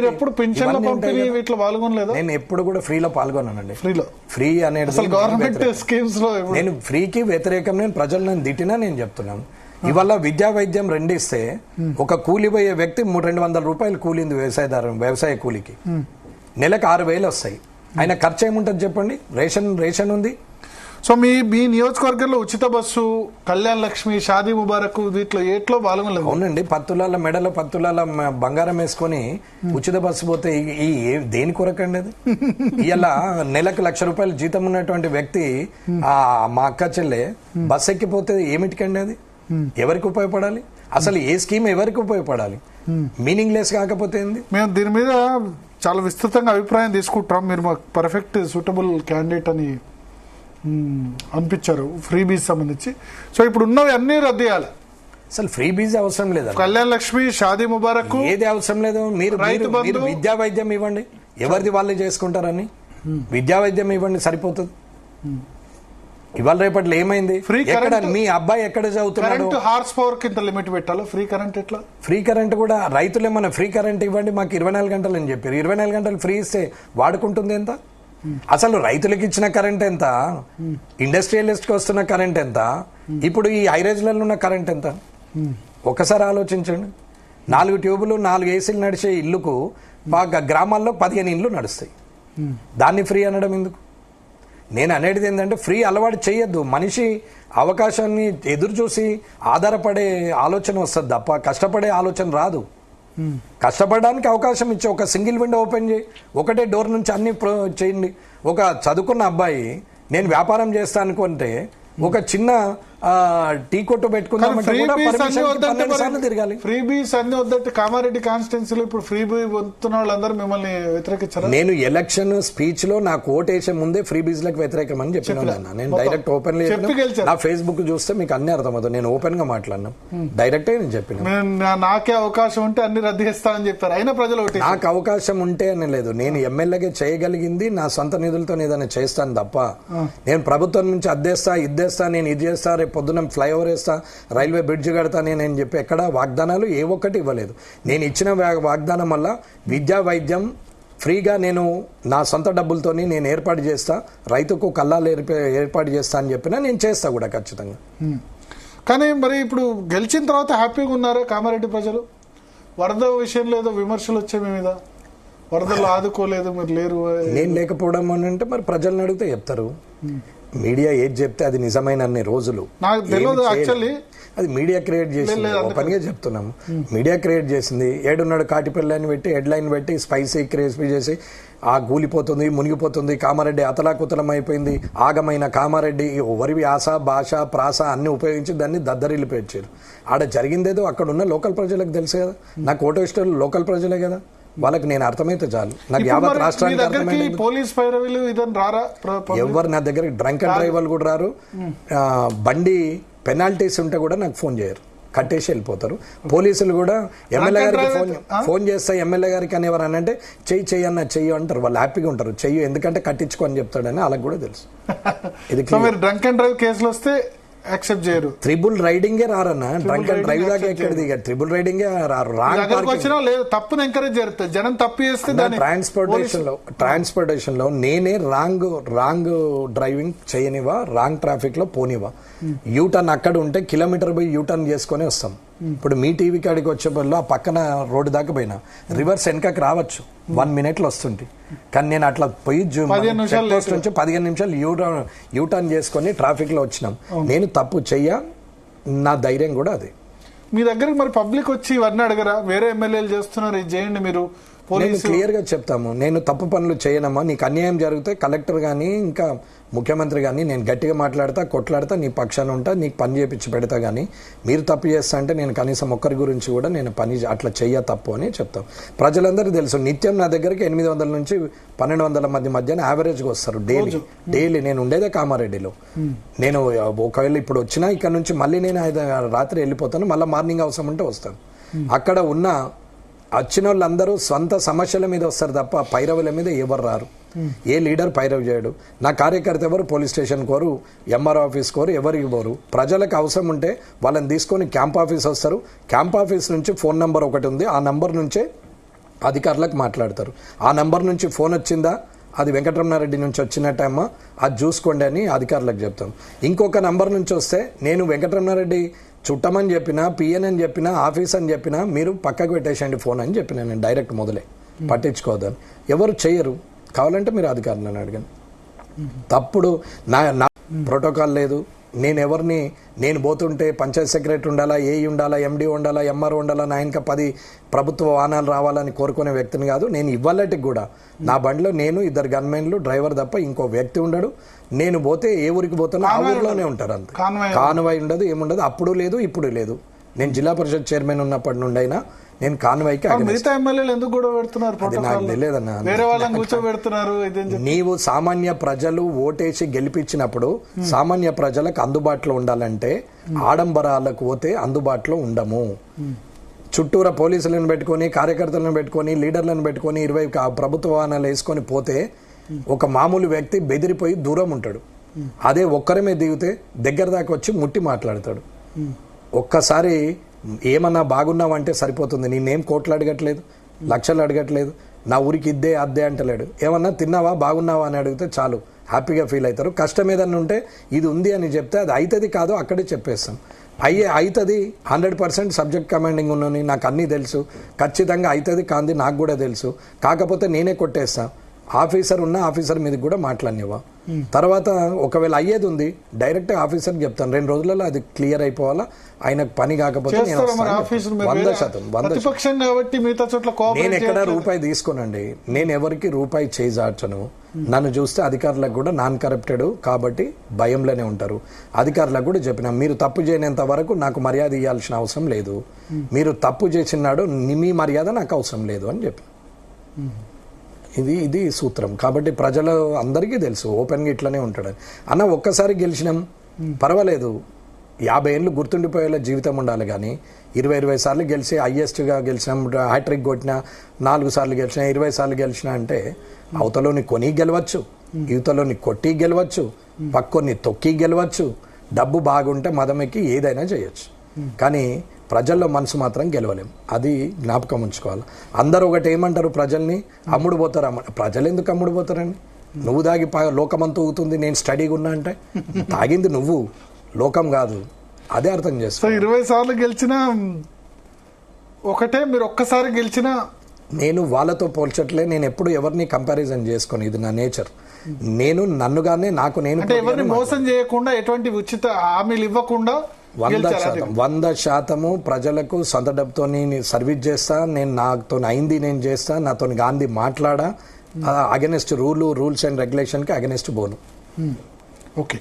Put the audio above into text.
మీరు ఎప్పుడు పెన్షన్ల పంపిణీ వీటిలో పాల్గొనలేదు? నేను ఎప్పుడు కూడా ఫ్రీలో పాల్గొన్నానండి. ఫ్రీ అనేది గవర్నమెంట్ స్కీమ్స్ లో నేను ఫ్రీకి వ్యతిరేకం. నేను ప్రజలను తిట్టినా నేను చెప్తున్నాను. ఇవాళ విద్యా వైద్యం రెండిస్తే ఒక కూలి పోయే వ్యక్తి 200 రూపాయలు కూలింది వ్యవసాయ కూలికి, నెలకు 6,000 వస్తాయి. ఆయన ఖర్చు ఏముంటుంది చెప్పండి? రేషన్ ఉంది. సో మీ నియోజకవర్గంలో ఉచిత బస్సు, కళ్యాణ్ లక్ష్మి, షాదీ ముబారక్ వీటిలో ఏట్లో పాల్గొనలేదు? అవునండి. 10 తులాల మెడలో 10 తులాల బంగారం వేసుకొని ఉచిత బస్సు పోతే దేని కొరకండి అది? ఇలా నెలకు ₹1,00,000 జీతం ఉన్నటువంటి వ్యక్తి మా అక్క చెల్లె బస్ ఎక్కిపోతే ఏమిటికండి అది? ఎవరికి ఉపయోగపడాలి? అసలు ఏ స్కీమ్ ఎవరికి ఉపయోగపడాలి? మీనింగ్ లెస్ కాకపోతే ఏంది? మేము దీని మీద చాలా విస్తృతంగా అభిప్రాయం తీసుకుంటాం. మీరు మాకు పర్ఫెక్ట్ సూటబుల్ క్యాండిడేట్ అని అనిపించారు ఫ్రీబీస్ సంబంధించి. సో ఇప్పుడు ఉన్నవి అన్ని రద్దు చేయాలి. అసలు ఫ్రీ బీజ్ అవసరం లేదు. కళ్యాణ్ లక్ష్మి, షాదీ ముబారక్ ఏది అవసరం లేదు. మీరు విద్యా వైద్యం ఇవ్వండి, ఎవరిది వాళ్ళే చేసుకుంటారని. విద్యా వైద్యం ఇవ్వండి, సరిపోతుంది. ఇవాళ రేపట్లో ఏమైంది? ఎక్కడ మీ అబ్బాయి ఎక్కడ చదువుతున్నాడు? హార్స్ పవర్ కింద లిమిట్ పెట్టాలి. ఫ్రీ కరెంట్ ఎట్లా? ఫ్రీ కరెంట్ కూడా రైతులు ఏమన్నా ఫ్రీ కరెంట్ ఇవ్వండి మాకు 24 గంటలు అని చెప్పారు. 24 గంటలు ఫ్రీ ఇస్తే వాడుకుంటుంది ఎంత? అసలు రైతులకు ఇచ్చిన కరెంట్ ఎంత? ఇండస్ట్రియలిస్ట్ కి వస్తున్న కరెంట్ ఎంత? ఇప్పుడు ఈ హైరేజ్లలో ఉన్న కరెంట్ ఎంత? ఒకసారి ఆలోచించండి. 4 ట్యూబులు 4 ఏసీలు నడిచే ఇల్లుకు గ్రామాల్లో 15 ఇండ్లు నడుస్తాయి. దాన్ని ఫ్రీ అనడం ఎందుకు? నేను అనేది ఏంటంటే ఫ్రీ అలవాటు చేయొద్దు. మనిషి అవకాశాన్ని ఎదురు చూసి ఆధారపడే ఆలోచన వస్తుంది తప్ప కష్టపడే ఆలోచన రాదు. కష్టపడడానికి అవకాశం ఇచ్చి ఒక సింగిల్ విండో ఓపెన్ చేయి, ఒకటే డోర్ నుంచి అన్ని చేయండి. ఒక చదువుకున్న అబ్బాయి నేను వ్యాపారం చేస్తా అనుకుంటే ఒక చిన్న టీ కొట్టు పెట్టుకుందామంటే తిరగాలి. ఫ్రీ బీస్ అన్ని వద్దంటే కామారెడ్డి కాన్స్టిట్యున్సీలో ఇప్పుడు ఫ్రీ బీ పొందుతున్న వాళ్ళందరూ మిమ్మల్ని వ్యతిరేకించారు. నేను ఎలక్షన్ స్పీచ్ లో నాకు ఓటేసే ముందే ఫ్రీ బీస్ లకు వ్యతిరేకం అని చెప్పిన. నేను డైరెక్ట్ ఓపెన్ నా ఫేస్బుక్ చూస్తే మీకు అన్ని అర్థమవుతుంది. నేను ఓపెన్ గా మాట్లాడినా, డైరెక్ట్ నేను చెప్పిన నాకే అవకాశం ఉంటే అన్ని రద్దు చేస్తానని చెప్పారు. అయినా ప్రజలు నాకు అవకాశం ఉంటే అని లేదు. నేను ఎమ్మెల్యేగా చేయగలిగింది నా సొంత నిధులతో ఏదైనా చేస్తాను తప్ప నేను ప్రభుత్వం నుంచి అద్దేస్తా ఇద్దేస్తా నేను ఇది చేస్తా రేపు పొద్దున ఫ్లైఓవర్ వేస్తా రైల్వే బ్రిడ్జ్ కడతా నేను చెప్పి ఎక్కడ వాగ్దానాలు ఏ ఒక్కటి ఇవ్వలేదు. నేను ఇచ్చిన వాగ్దానం వల్ల విద్యా వైద్యం ఫ్రీగా నేను నా సొంత డబ్బులతోని నేను ఏర్పాటు చేస్తా, రైతుకు కల్లాలు ఏర్పాటు చేస్తా అని చెప్పినా నేను చేస్తా కూడా ఖచ్చితంగా. కానీ మరి ఇప్పుడు గెలిచిన తర్వాత హ్యాపీగా ఉన్నారా కామారెడ్డి ప్రజలు? వరద విషయంలో ఏదో విమర్శలు వచ్చాయి మీ మీద, వరదలు ఆదుకోలేదు మీరు లేరు. నేను లేకపోవడం అని అంటే మరి ప్రజలను అడిగితే చెప్తారు. మీడియా ఏది చెప్తే అది నిజమైన అన్ని రోజులు నాకు తెలియదు. యాక్చువల్లీ అది మీడియా క్రియేట్ చేసింది. ఓపెన్ గా చెప్తున్నాము, మీడియా క్రియేట్ చేసింది. ఏడున్నాడు కాటిపల్లి అని పెట్టి హెడ్లైన్ పెట్టి స్పైసీ క్రేస్పీ చేసి కూలిపోతుంది మునిగిపోతుంది కామారెడ్డి అతలాకుతలం అయిపోయింది, ఆగమైన కామారెడ్డి వరివి ఆశ భాష ప్రాస అన్ని ఉపయోగించి దాన్ని దద్దరిల్లిపోయారు. ఆడ జరిగిందేదో అక్కడ ఉన్న లోకల్ ప్రజలకు తెలుసు కదా. నాకు ఓటో ఇష్టం లోకల్ ప్రజలే కదా, వాళ్ళకి నేను అర్థమైతే చాలు. నాకు యావత్ రాష్ట్రానికి ఎవరు నా దగ్గర డ్రంక్ అండ్ డ్రైవర్లు కూడా రారు. బండి పెనాల్టీస్ ఉంటే కూడా నాకు ఫోన్ చేయరు, కట్టేసి వెళ్ళిపోతారు. పోలీసులు కూడా ఎమ్మెల్యే గారికి ఫోన్ చేస్తా ఎమ్మెల్యే గారికి అనేవారు అని అంటే చెయ్యి అన్న చెయ్యి అంటారు. వాళ్ళు హ్యాపీగా ఉంటారు. చెయ్యి ఎందుకంటే కట్టించుకో అని చెప్తాడని వాళ్ళకి కూడా తెలుసు. ఇది డ్రంక్ అండ్ డ్రైవ్ కేసులు వస్తే యాక్సెప్ట్ చేయరు. ట్రిబుల్ రైడింగే రారన్న, డ్రంక్ అండ్ డ్రైవ్ దాకా ఎక్కడిది? ట్రిబుల్ రైడింగే రారు. తప్పును ఎంకరేజ్ చేస్తారు. జనం తప్పు చేస్తే ట్రాన్స్పోర్టేషన్ లో నేనే రాంగ్ డ్రైవింగ్ చేయనివా, రాంగ్ ట్రాఫిక్ లో పోనివా. యూటర్న్ అక్కడ ఉంటే కిలోమీటర్ పోయి యూటర్న్ చేసుకుని వస్తాం. ఇప్పుడు మీ టీవీ కాడికి వచ్చే బదులు ఆ పక్కన రోడ్డు దాకా పోయినా రివర్స్ వెనకకి రావచ్చు, 1 minute వస్తుంది. కానీ నేను అట్లా పోయి నుంచి 15 నిమిషాలు యూటర్న్ చేసుకుని ట్రాఫిక్ లో వచ్చినాం. నేను తప్పు చెయ్య, నా ధైర్యం కూడా అదే. మీ దగ్గరికి మరి పబ్లిక్ వచ్చి ఇవన్నీ అడగరా? వేరే ఎమ్మెల్యేలు చేస్తున్నారు, ఇది చేయండి మీరు. నేను క్లియర్ గా చెప్తాము, నేను తప్పు పనులు చేయనమ్మా. నీకు అన్యాయం జరిగితే కలెక్టర్ గానీ ఇంకా ముఖ్యమంత్రి గానీ నేను గట్టిగా మాట్లాడతా, కొట్లాడతా, నీ పక్షాన ఉంటా, నీకు పని చేపించి పెడతా. గానీ మీరు తప్పు చేస్తా అంటే నేను కనీసం ఒక్కరి గురించి కూడా నేను పని అట్లా చెయ్య తప్పు అని చెప్తాం. ప్రజలందరికీ తెలుసు. నిత్యం నా దగ్గరికి 800 నుంచి 1200 మధ్యన యావరేజ్గా వస్తారు డైలీ. నేను ఉండేదే కామారెడ్డిలో. నేను ఒకవేళ ఇప్పుడు వచ్చినా ఇక్కడ నుంచి మళ్ళీ నేను రాత్రి వెళ్ళిపోతాను, మళ్ళీ మార్నింగ్ అవసరం ఉంటే వస్తాను. అక్కడ ఉన్న వచ్చిన వాళ్ళందరూ సొంత సమస్యల మీద వస్తారు తప్ప పైరవుల మీద ఎవరు రారు. ఏ లీడర్ పైరవ్ చేయడు. నా కార్యకర్త ఎవరు పోలీస్ స్టేషన్ కోరు, ఎంఆర్ఓ ఆఫీస్ కోరు, ఎవరికి పోరు. ప్రజలకు అవసరం ఉంటే వాళ్ళని తీసుకొని క్యాంప్ ఆఫీస్ వస్తారు. క్యాంప్ ఆఫీస్ నుంచి ఫోన్ నంబర్ ఒకటి ఉంది, ఆ నంబర్ నుంచే అధికారులకు మాట్లాడతారు. ఆ నంబర్ నుంచి ఫోన్ వచ్చిందా, అది వెంకటరమణారెడ్డి నుంచి వచ్చినట్టేమో అది చూసుకోండి అని అధికారులకు చెప్తాం. ఇంకొక నంబర్ నుంచి వస్తే నేను వెంకటరమణారెడ్డి చుట్టమని చెప్పినా, పిఎన్ అని చెప్పినా, ఆఫీస్ అని చెప్పినా మీరు పక్కకు పెట్టేసండి ఫోన్ అని చెప్పిన నేను డైరెక్ట్ మొదలే పట్టించుకోవద్దని. ఎవరు చేయరు. కావాలంటే మీరు అధికారులను అడగండి. తప్పుడు నా ప్రోటోకాల్ లేదు. నేను పోతుంటే పంచాయత్ సెక్రటరీ ఉండాలా, ఏఈ ఉండాలా, ఎండి ఉండాలా, ఎంఆర్ ఉండాలా, నా ఇంకా 10 ప్రభుత్వ వాహనాలు రావాలని కోరుకునే వ్యక్తిని కాదు. నేను ఇవ్వాలటికి కూడా నా బండిలో నేను 2 గన్మెన్లు, డ్రైవర్ తప్ప ఇంకో వ్యక్తి ఉండడు. నేను పోతే ఏ ఊరికి పోతానో ఆ ఊరిలోనే ఉంటారు. అంతే. కాన్వాయ్ ఉండదు, ఏముండదు. అప్పుడు లేదు, ఇప్పుడు లేదు. నేను జిల్లా పరిషత్ చైర్మన్ ఉన్నప్పటి నుండి అయినా నేను కాన్వాయ్కి మిగతా ఎమ్మెల్యేలు ఎందుకు గొడవ పెడుతున్నారు? నాకు తెలియదన్నా. వేరే వాళ్ళని కూర్చోబెడుతున్నారు. నీవు సామాన్య ప్రజలు ఓటేసి గెలిపించినప్పుడు సామాన్య ప్రజలకు అందుబాటులో ఉండాలంటే ఆడంబరాలకు పోతే అందుబాటులో ఉండము. చుట్టూరా పోలీసులను పెట్టుకొని, కార్యకర్తలను పెట్టుకొని, లీడర్లను పెట్టుకొని 20 ప్రభుత్వ వాహనాలు వేసుకొని పోతే ఒక మామూలు వ్యక్తి బెదిరిపోయి దూరం ఉంటాడు. అదే ఒక్కరమే దిగితే దగ్గర దాకా వచ్చి ముట్టి మాట్లాడతాడు. ఒక్కసారి ఏమన్నా బాగున్నావంటే సరిపోతుంది. నేనేం కోట్లు అడగట్లేదు, లక్షలు అడగట్లేదు, నా ఊరికి ఇద్దే అద్దే అంటలేడు. ఏమన్నా తిన్నావా, బాగున్నావా అని అడిగితే చాలు, హ్యాపీగా ఫీల్ అవుతారు. కష్టం ఏదన్నా ఉంటే ఇది ఉంది అని చెప్తే అది అవుతుంది కాదో అక్కడే చెప్పేస్తాం. అవుతుంది 100% సబ్జెక్ట్ కమాండింగ్ ఉన్నని నాకు అన్నీ తెలుసు, ఖచ్చితంగా అవుతుంది కాంది నాకు కూడా తెలుసు, కాకపోతే నేనే కొట్టేస్తా. ఆఫీసర్ ఉన్న ఆఫీసర్ మీద కూడా మాట్లాడినివా. తర్వాత ఒకవేళ అయ్యేది ఉంది డైరెక్ట్ ఆఫీసర్ చెప్తాను, 2 రోజులలో అది క్లియర్ అయిపోవాలా, ఆయనకు పని కాకపోతే 100%. నేను ఎక్కడ రూపాయి తీసుకోనండి. నేను ఎవరికి రూపాయి చేజార్చను. నన్ను చూస్తే అధికారులకు కూడా నాన్ కరప్టెడ్ కాబట్టి భయంలోనే ఉంటారు. అధికారులకు కూడా చెప్పినా, మీరు తప్పు చేయనంత వరకు నాకు మర్యాద ఇవ్వాల్సిన అవసరం లేదు. మీరు తప్పు చేసినాడు, మీ మర్యాద నాకు అవసరం లేదు అని చెప్పిన. ఇది సూత్రం. కాబట్టి ప్రజలు అందరికీ తెలుసు ఓపెన్గా ఇట్లనే ఉంటాడని. అన్న ఒక్కసారి గెలిచినాం పర్వాలేదు, 50 ఏళ్ళు గుర్తుండిపోయేలా జీవితం ఉండాలి. కానీ 20 సార్లు గెలిచి హైయెస్ట్గా గెలిచినాం, హ్యాట్రిక్ కొట్టినా, 4 సార్లు గెలిచినా, 20 సార్లు గెలిచినా అంటే అవతలోని కొని గెలవచ్చు, యువతలోని కొట్టి గెలవచ్చు, పక్కొని తొక్కి గెలవచ్చు. డబ్బు బాగుంటే మదమెక్కి ఏదైనా చేయొచ్చు. కానీ ప్రజల్లో మనసు మాత్రం గెలవలేం. అది జ్ఞాపకం ఉంచుకోవాలి. అందరూ ఒకటి ఏమంటారు, ప్రజల్ని అమ్ముడు పోతారు. ప్రజలు ఎందుకు అమ్ముడు పోతారండి? నువ్వు దాగి లోకమంతా ఊగుతుంది, నేను స్టడీగా ఉన్నా అంటే తాగింది నువ్వు, లోకం కాదు. అదే అర్థం చేస్తా. 20 సార్లు గెలిచినా ఒకటే, మీరు ఒక్కసారి గెలిచినా నేను వాళ్ళతో పోల్చట్లే. నేను ఎప్పుడు ఎవరిని కంపారిజన్ చేసుకోను. ఇది నా నేచర్. నేను నన్నుగానే నేను ఎవరిని మోసం చేయకుండా, ఎటువంటి ఉచిత హామీలు ఇవ్వకుండా 100% ప్రజలకు సొంత డబ్బుతో సర్వీస్ చేస్తా. నేను నాతో అయింది నేను చేస్తా. నాతో గాంధీ మాట్లాడా. అగెనిస్ట్ రూల్స్ అండ్ రెగ్యులేషన్ కి అగెనిస్ట్ పోను. ఓకే.